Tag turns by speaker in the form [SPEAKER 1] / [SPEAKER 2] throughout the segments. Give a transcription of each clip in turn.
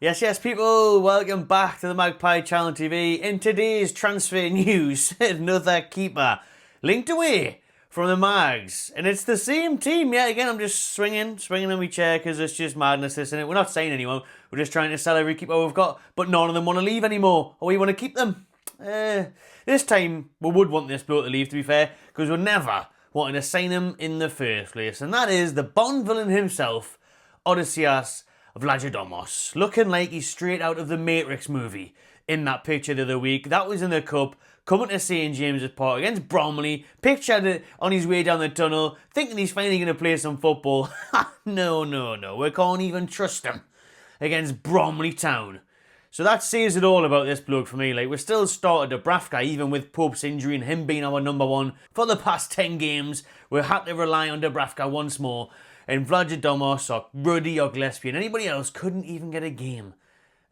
[SPEAKER 1] Yes, yes, people, welcome back to the Magpie Channel TV. In today's transfer news, another keeper linked away from the Mags. And it's the same team yet again. I'm just swinging on my chair because it's just madness, isn't it? We're not saying anyone. We're just trying to sell every keeper we've got. But none of them want to leave anymore. Or we want to keep them. This time, we would want this bloke to leave, to be fair, because we're never wanting to sign him in the first place. And that is the Bond villain himself, Odysseus Vlachodimos, looking like he's straight out of the Matrix movie in that picture the other week. That was in the Cup, coming to St James's Park against Bromley, pictured it on his way down the tunnel, thinking he's finally going to play some football. No, we can't even trust him against Bromley Town. So that says it all about this bloke for me. Like, we're still started Dúbravka, even with Pope's injury and him being our number one for the past 10 games. We had to rely on Dúbravka once more. And Vlachodimos or Ruddy or Gillespie and anybody else couldn't even get a game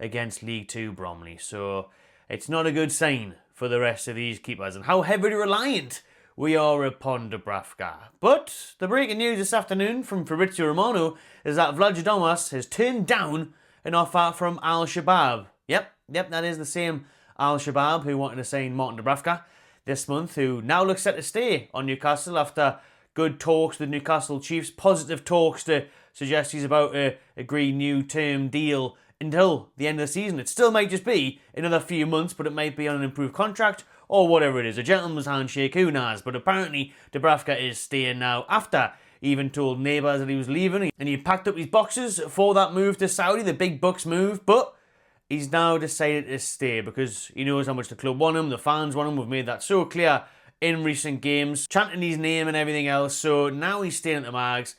[SPEAKER 1] against League 2 Bromley. So it's not a good sign for the rest of these keepers and how heavily reliant we are upon Dúbravka. But the breaking news this afternoon from Fabrizio Romano is that Vlachodimos has turned down an offer from Al-Shabaab. Yep, that is the same Al-Shabaab who wanted to sign Martin Dúbravka this month, who now looks set to stay on Newcastle after good talks with Newcastle Chiefs, positive talks to suggest he's about to agree new term deal until the end of the season. It still might just be another few months, but it might be on an improved contract or whatever it is. A gentleman's handshake, who knows? But apparently Dúbravka is staying now after he even told neighbours that he was leaving, and he packed up his boxes for that move to Saudi, the big bucks move, but he's now decided to stay because he knows how much the club want him, the fans want him. We've made that so clear in recent games, chanting his name and everything else. So now he's staying at the Mags.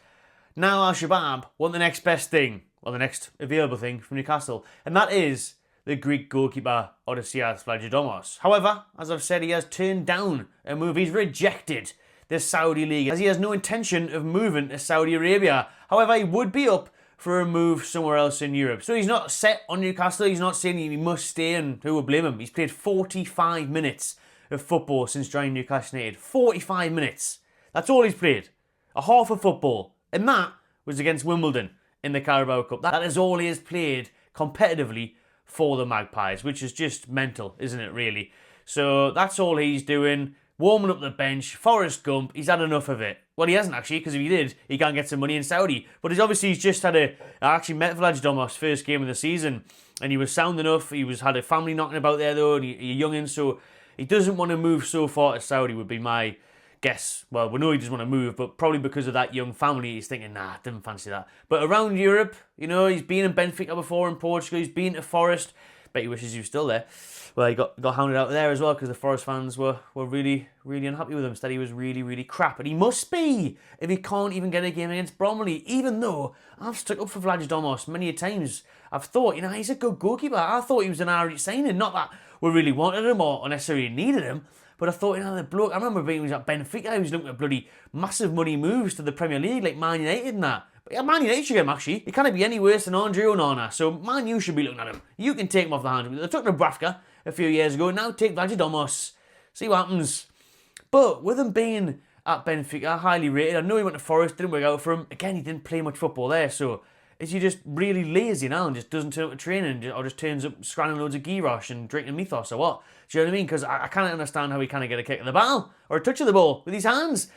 [SPEAKER 1] Now Al-Shabaab want the next best thing, or the next available thing from Newcastle, and that is the Greek goalkeeper Odysseus Vlachodimos. However, as I've said, he has turned down a move. He's rejected the Saudi League, as he has no intention of moving to Saudi Arabia. However, he would be up for a move somewhere else in Europe. So he's not set on Newcastle. He's not saying he must stay, and who would blame him? He's played 45 minutes of football since joining Newcastle United. 45 minutes. That's all he's played. A half of football. And that was against Wimbledon in the Carabao Cup. That is all he has played competitively for the Magpies, which is just mental, isn't it, really? So that's all he's doing. Warming up the bench. Forrest Gump, he's had enough of it. Well, he hasn't actually, because if he did, he can't get some money in Saudi. But he's just had I actually met Vlachodimos first game of the season, and he was sound enough. He had a family knocking about there, though, and he's a youngin', so he doesn't want to move so far to Saudi, would be my guess. Well, we know he doesn't want to move, but probably because of that young family, he's thinking, nah, I didn't fancy that. But around Europe, he's been in Benfica before in Portugal, he's been to Forest. Bet he wishes he was still there. Well, he got hounded out there as well because the Forest fans were really, really unhappy with him. Said he was really, really crap. And he must be if he can't even get a game against Bromley, even though I've stuck up for Vlachodimos many a times. I've thought, he's a good goalkeeper. I thought he was an alright signing. Not that we really wanted him or necessarily needed him, but I thought, the bloke, I remember being he was at Benfica, he was looking at bloody massive money moves to the Premier League, like Man United and that. But yeah, Man United should get him, actually. He can't be any worse than Andre Onana, so Man U should be looking at him. You can take him off the hand. They took Dúbravka a few years ago, now take Vlachodimos. See what happens. But with him being at Benfica, highly rated, I know he went to Forest, didn't work out for him. Again, he didn't play much football there, so is he just really lazy now and just doesn't turn up to training or just turns up scranning loads of gyros and drinking mythos or what? Do you know what I mean? Because I can't understand how he can't get a kick of the ball or a touch of the ball with his hands.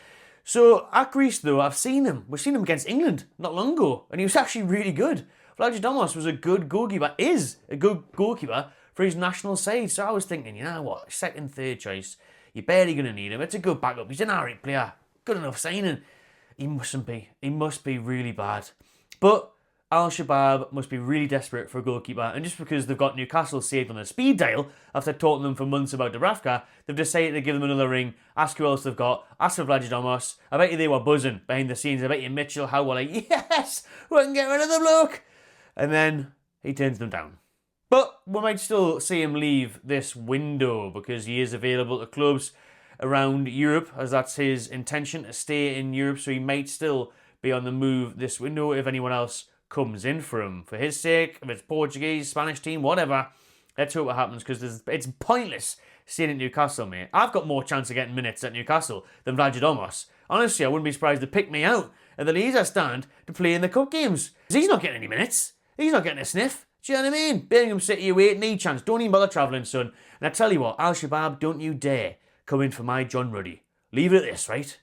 [SPEAKER 1] So at Greece, though, I've seen him. We've seen him against England not long ago, and he was actually really good. Vlachodimos was a good goalkeeper, is a good goalkeeper for his national side. So I was thinking, you know what, second, third choice, you're barely going to need him. It's a good backup. He's an alright player. Good enough signing. He mustn't be. He must be really bad. But Al-Shabaab must be really desperate for a goalkeeper, and just because they've got Newcastle saved on a speed dial after talking to them for months about Dúbravka, they've decided to give them another ring, ask who else they've got, ask for Vlachodimos. I bet you they were buzzing behind the scenes. I bet you Mitchell Howe were like, yes, we can get rid of the bloke. And then he turns them down. But we might still see him leave this window because he is available to clubs around Europe, as that's his intention, to stay in Europe, so he might still be on the move this window if anyone else comes in for him. For his sake, if it's Portuguese, Spanish team, whatever, let's hope what happens, because it's pointless staying at Newcastle, mate. I've got more chance of getting minutes at Newcastle than Vlachodimos. Honestly, I wouldn't be surprised to pick me out at the Leeds stand to play in the cup games. Because he's not getting any minutes. He's not getting a sniff. Do you know what I mean? Birmingham City away, need chance. Don't even bother travelling, son. And I tell you what, Al-Shabaab, don't you dare come in for my John Ruddy. Leave it at this, right?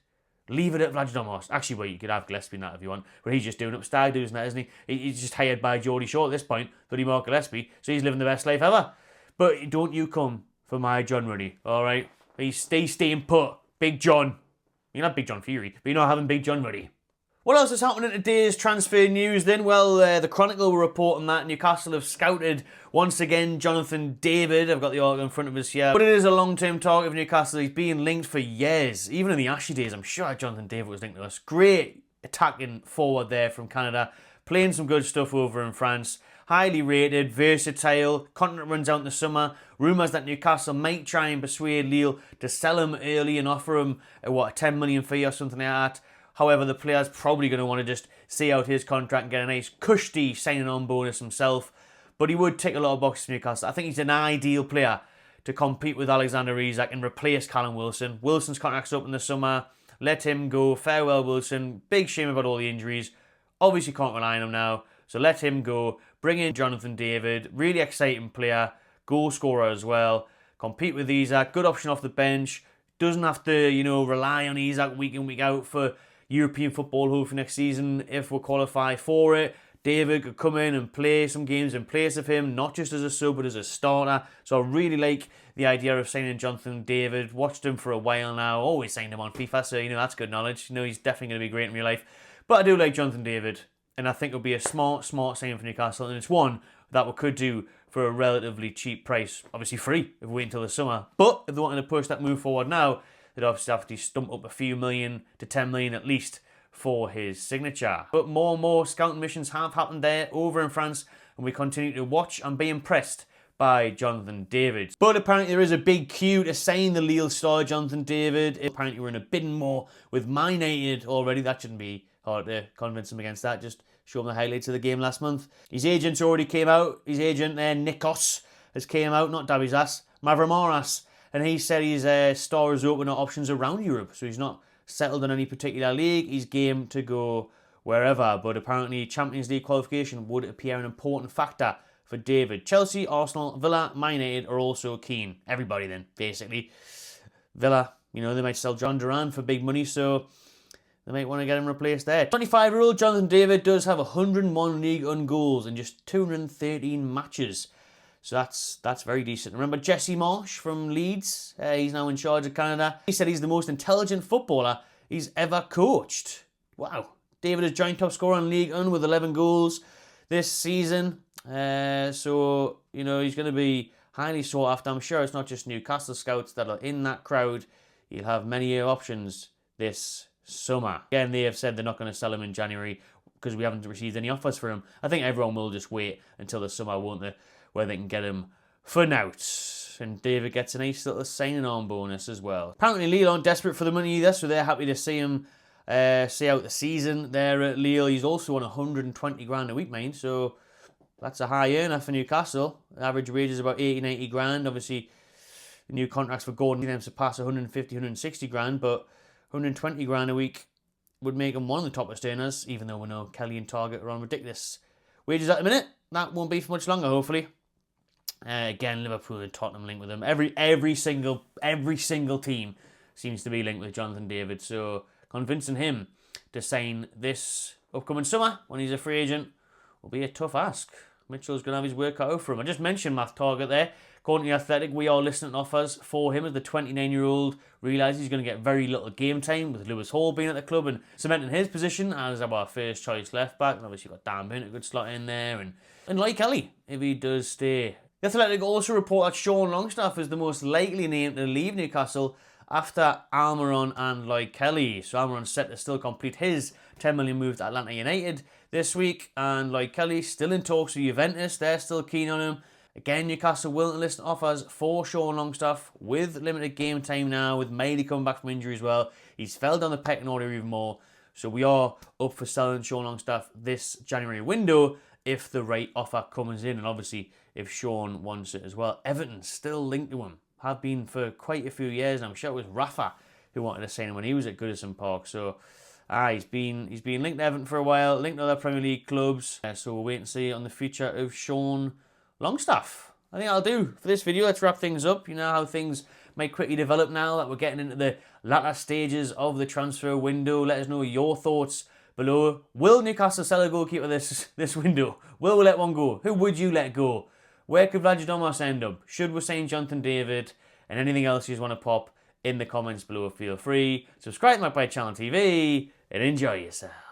[SPEAKER 1] Leave it at Vlachodimos. Actually, well, you could have Gillespie in that if you want, but he's just doing up stag do's and that, isn't he? He's just hired by Geordie Shaw at this point, bloody Mark Gillespie, so he's living the best life ever. But don't you come for my John Ruddy, all right? He's staying put. Big John. You're not Big John Fury, but you're not having Big John Ruddy. What else is happening in today's transfer news then? Well, the Chronicle were reporting that Newcastle have scouted once again Jonathan David. I've got the article in front of us here. But it is a long-term target of Newcastle. He's been linked for years. Even in the Ashley days, I'm sure Jonathan David was linked to us. Great attacking forward there from Canada. Playing some good stuff over in France. Highly rated, versatile. Contract runs out in the summer. Rumours that Newcastle might try and persuade Lille to sell him early and offer him, a 10 million fee or something like that. However, the player's probably going to want to just see out his contract and get a nice cushy signing-on bonus himself. But he would tick a lot of boxes for Newcastle. I think he's an ideal player to compete with Alexander Isak and replace Callum Wilson. Wilson's contract's up in the summer. Let him go. Farewell, Wilson. Big shame about all the injuries. Obviously can't rely on him now. So let him go. Bring in Jonathan David. Really exciting player. Goal scorer as well. Compete with Isak. Good option off the bench. Doesn't have to, rely on Isak week in, week out for European football hopefully next season if we qualify for it. David could come in and play some games in place of him, not just as a sub but as a starter. So I really like the idea of signing Jonathan David. Watched him for a while now. Always signed him on FIFA, so that's good knowledge. He's definitely going to be great in real life. But I do like Jonathan David, and I think it'll be a smart signing for Newcastle, and it's one that we could do for a relatively cheap price. Obviously free if we wait until the summer. But if they wanted to push that move forward now, they'd obviously have to stump up a few million to 10 million at least for his signature. But more and more scouting missions have happened there over in France, and we continue to watch and be impressed by Jonathan David. But apparently there is a big queue to sign the Lille star Jonathan David. Apparently we're in a bidding war with Man United already. That shouldn't be hard to convince him against that. Just show him the highlights of the game last month. His agent's already came out. His agent, Nikos, has came out, not Davi's ass, Mavromaras. And he said his store is open to options around Europe. So he's not settled in any particular league. He's game to go wherever. But apparently Champions League qualification would appear an important factor for David. Chelsea, Arsenal, Villa, Man United are also keen. Everybody then, basically. Villa, they might sell John Duran for big money, so they might want to get him replaced there. 25-year-old Jonathan David does have 101 League One goals in just 213 matches. So that's very decent. Remember Jesse Marsh from Leeds? He's now in charge of Canada. He said he's the most intelligent footballer he's ever coached. Wow. David is joint top scorer in League One with 11 goals this season. So, he's going to be highly sought after. I'm sure it's not just Newcastle scouts that are in that crowd. You'll have many options this summer. Again, they have said they're not going to sell him in January because we haven't received any offers for him. I think everyone will just wait until the summer, won't they, where they can get him for nought. And David gets a nice little signing-on bonus as well. Apparently Lille aren't desperate for the money either, so they're happy to see him see out the season there at Lille. He's also on 120 grand a week, mind, so that's a high earner for Newcastle. The average wage is about 80, 90 grand. Obviously, the new contracts for Gordon them surpass 150, 160 grand, but 120 grand a week would make him one of the toppest earners, even though we know Kelly and Target are on ridiculous wages at the minute. That won't be for much longer, hopefully. Again, Liverpool and Tottenham linked with him. Every single team seems to be linked with Jonathan David, so convincing him to sign this upcoming summer when he's a free agent will be a tough ask. Mitchell's going to have his work cut out for him. I just mentioned Matt Target there. According to The Athletic, we are listening to offers for him as the 29-year-old realises he's going to get very little game time with Lewis Hall being at the club and cementing his position as our first choice left back. And obviously you've got Dan Bint, a good slot in there, and like Kelly, if he does stay. The Athletic also report that Sean Longstaff is the most likely name to leave Newcastle after Almiron and Lloyd Kelly. So Almiron's set to still complete his 10 million move to Atlanta United this week, and Lloyd Kelly still in talks with Juventus. They're still keen on him. Again, Newcastle willing to listen to offers for Sean Longstaff with limited game time now, with Mailey coming back from injury as well. He's fell down the pecking order even more. So we are up for selling Sean Longstaff this January window if the right offer comes in, and obviously if Sean wants it as well. Everton still linked to him. Have been for quite a few years, and I'm sure it was Rafa who wanted to sign him when he was at Goodison Park. So He's been linked to Everton for a while, linked to other Premier League clubs. So we'll wait and see on the future of Sean Longstaff. I think I'll do for this video. Let's wrap things up. You know how things might quickly develop now that we're getting into the latter stages of the transfer window. Let us know your thoughts below. Will Newcastle sell a goalkeeper this window? Will we let one go? Who would you let go? Where could Vlachodimos end up? Should we sign Jonathan David? And anything else you just want to pop in the comments below, feel free. Subscribe to my channel TV and enjoy yourself.